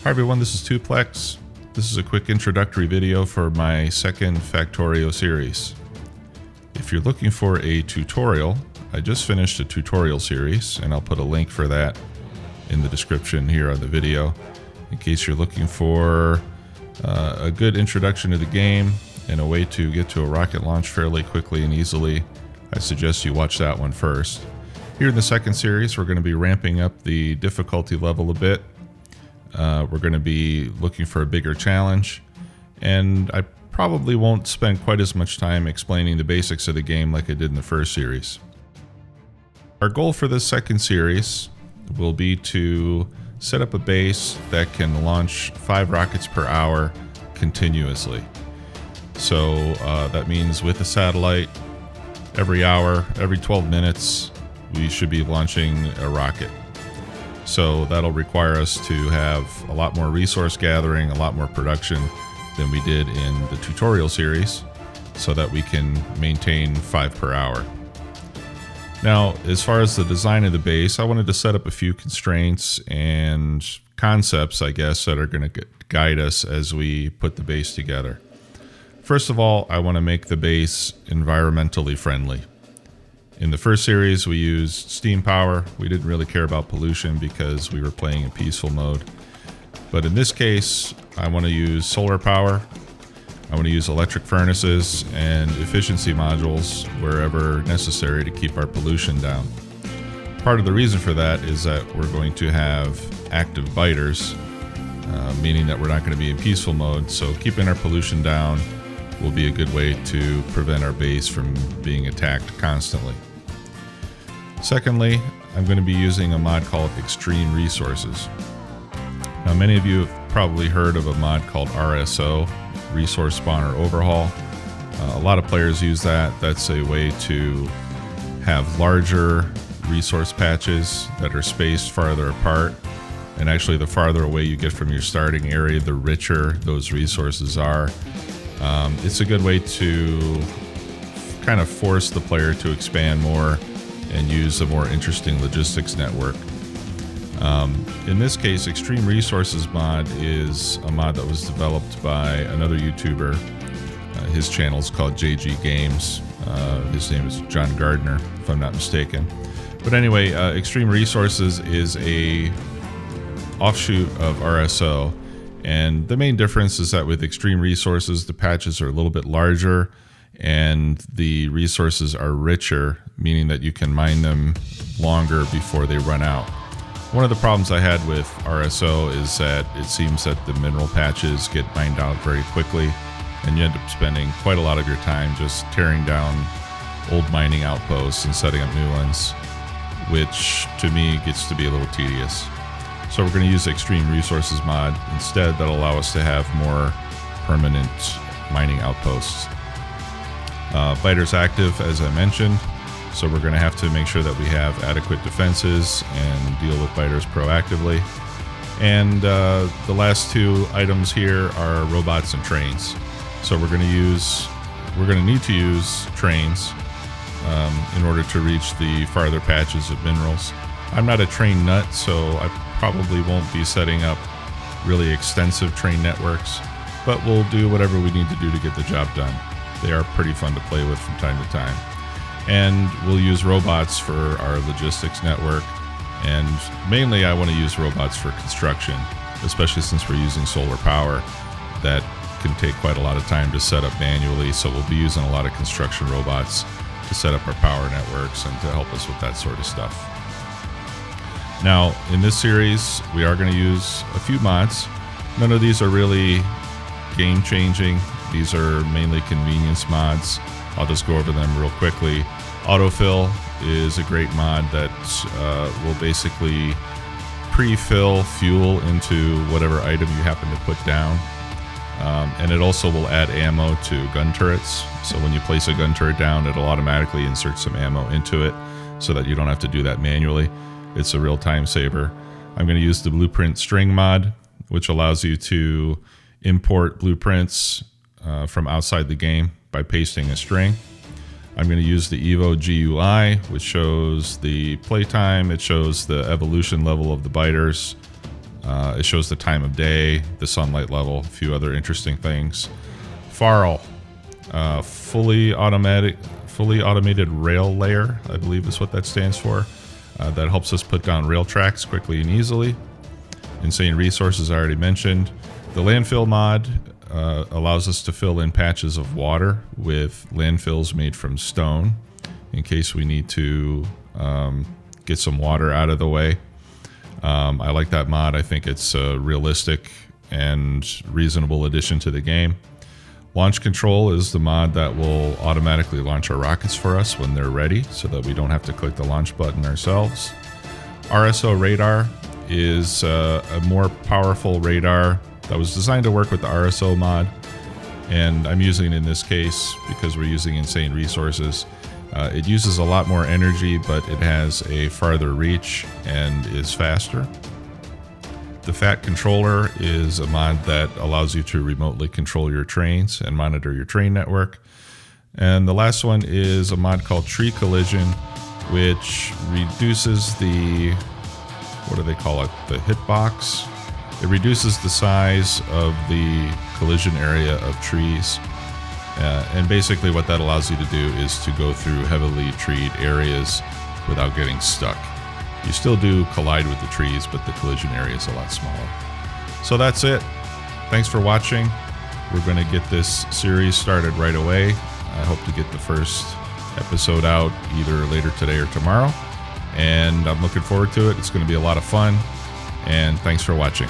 Hi everyone, this is Tuplex. This is a quick introductory video for my second Factorio series. If you're looking for a tutorial, I just finished a tutorial series and I'll put a link for that in the description here on the video. In case you're looking for a good introduction to the game and a way to get to a rocket launch fairly quickly and easily, I suggest you watch that one first. Here in the second series, we're going to be ramping up the difficulty level a bit. We're going to be looking for a bigger challenge, and I probably won't spend quite as much time explaining the basics of the game like I did in the first series. Our goal for this second series will be to set up a base that can launch 5 rockets per hour continuously. So that means with a satellite, every hour, every 12 minutes, we should be launching a rocket. So that'll require us to have a lot more resource gathering, a lot more production than we did in the tutorial series, so that we can maintain 5 per hour. Now, as far as the design of the base, I wanted to set up a few constraints and concepts, I guess, that are going to guide us as we put the base together. First of all, I want to make the base environmentally friendly. In the first series, we used steam power. We didn't really care about pollution because we were playing in peaceful mode. But in this case, I want to use solar power. I want to use electric furnaces and efficiency modules wherever necessary to keep our pollution down. Part of the reason for that is that we're going to have active biters, meaning that we're not going to be in peaceful mode. So keeping our pollution down will be a good way to prevent our base from being attacked constantly. Secondly, I'm going to be using a mod called Extreme Resources. Now, many of you have probably heard of a mod called RSO, Resource Spawner Overhaul. A lot of players use that. That's a way to have larger resource patches that are spaced farther apart. And actually, the farther away you get from your starting area, the richer those resources are. It's a good way to kind of force the player to expand more and use a more interesting logistics network. In this case, Extreme Resources mod is a mod that was developed by another YouTuber. His channel is called JG Games. His name is John Gardner, if I'm not mistaken. But anyway, Extreme Resources is a offshoot of RSO. And the main difference is that with Extreme Resources, the patches are a little bit larger and the resources are richer, meaning that you can mine them longer before they run out. One of the problems I had with RSO is that it seems that the mineral patches get mined out very quickly, and you end up spending quite a lot of your time just tearing down old mining outposts and setting up new ones, which to me gets to be a little tedious. So we're going to use the Extreme Resources mod instead. That'll allow us to have more permanent mining outposts. Biters active, as I mentioned, so we're going to have to make sure that we have adequate defenses and deal with biters proactively. And the last 2 items here are robots and trains. So we're going to need to use trains in order to reach the farther patches of minerals. I'm not a train nut, so I probably won't be setting up really extensive train networks, but we'll do whatever we need to do to get the job done. They are pretty fun to play with from time to time. And we'll use robots for our logistics network, and mainly I want to use robots for construction, especially since we're using solar power. That can take quite a lot of time to set up manually, so we'll be using a lot of construction robots to set up our power networks and to help us with that sort of stuff. Now, in this series, we are going to use a few mods. None of these are really game-changing. These are mainly convenience mods. I'll just go over them real quickly. Autofill is a great mod that will basically pre-fill fuel into whatever item you happen to put down. And it also will add ammo to gun turrets. So when you place a gun turret down, it'll automatically insert some ammo into it so that you don't have to do that manually. It's a real time saver. I'm going to use the blueprint string mod, which allows you to import blueprints from outside the game by pasting a string. I'm going to use the EvoGUI, which shows the playtime. It shows the evolution level of the biters It shows the time of day, the sunlight level, a few other interesting things. FARL, fully automated rail layer, I believe is what that stands for. That helps us put down rail tracks quickly and easily. Insane resources I already mentioned. The landfill mod allows us to fill in patches of water with landfills made from stone in case we need to get some water out of the way. I like that mod. I think it's a realistic and reasonable addition to the game. Launch control is the mod that will automatically launch our rockets for us when they're ready so that we don't have to click the launch button ourselves. RSO Radar is a more powerful radar that was designed to work with the RSO mod, and I'm using it in this case because we're using insane resources. It uses a lot more energy, but it has a farther reach and is faster. The FAT controller is a mod that allows you to remotely control your trains and monitor your train network. And the last one is a mod called Tree Collision, which reduces the, what do they call it? The hitbox. It reduces the size of the collision area of trees. And basically what that allows you to do is to go through heavily treed areas without getting stuck. You still do collide with the trees, but the collision area is a lot smaller. So that's it. Thanks for watching. We're going to get this series started right away. I hope to get the first episode out either later today or tomorrow. And I'm looking forward to it. It's going to be a lot of fun. And thanks for watching.